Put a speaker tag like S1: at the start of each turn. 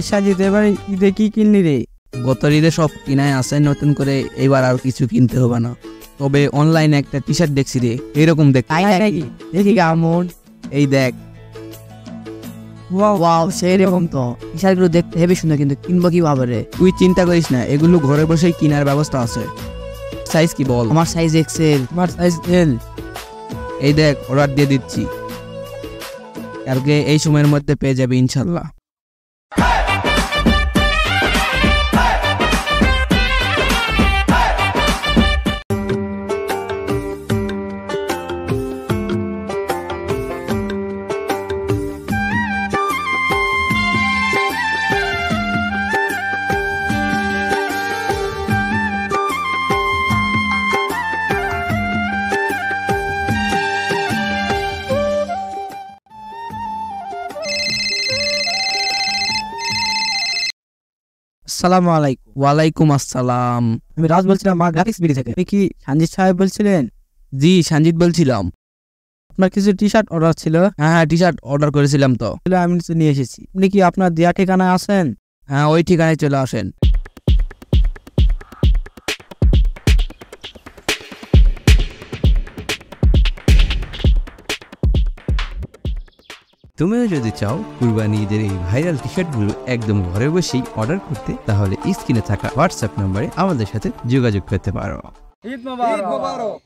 S1: সাজিদ এবার ঈদে কি কিনলি রে?
S2: গত ঈদে সব কিনায় আছে, নতুন করে এবার আর কিছু কিনতে হবে না। তবে অনলাইনে একটা টি শার্ট দেখছি রে, এরকম দেখ।
S1: দেখি কেমন?
S2: এই দেখ।
S1: ওয়াও, সেই রকম তো। টি শার্ট গুলো দেখতে হেবি সুন্দর, কিন্তু কিনবো কিভাবে রে?
S2: তুই চিন্তা করিস না, এগুলো ঘরে বসেই কেনার ব্যবস্থা আছে। সাইজ কি বল?
S1: আমার সাইজ এক্সেল। আমার সাইজ এল।
S2: এই দেখ, অর্ডার দিয়ে দিচ্ছি, কালকে এই সময়ের মধ্যে পেয়ে যাবে ইনশাল্লাহ।
S1: আসসালামু আলাইকুম।
S2: ওয়ালাইকুম আসসালাম।
S1: আমি রাজ বলছিলাম, মা গ্রাফিক্স বিডি থেকে। আপনি কি সঞ্জিত সাহেব বলছিলেন?
S2: জি, সঞ্জিত বলছিলাম।
S1: আপনার কিছু টি শার্ট অর্ডার ছিল।
S2: হ্যাঁ, টি শার্ট অর্ডার করেছিলাম তো।
S1: আমি নিয়ে এসেছি। আপনি কি আপনার দেয়া ঠিকানায় আছেন?
S2: হ্যাঁ, ওই ঠিকানায় চলে আসেন।
S3: তুমিও যদি চাও কুরবানি ঈদের এই ভাইরাল টি শার্টগুলো একদম ঘরে বসেই অর্ডার করতে, তাহলে স্ক্রিনে থাকা হোয়াটসঅ্যাপ নম্বরে আমাদের সাথে যোগাযোগ করতে পারো।
S1: ঈদ মোবারক।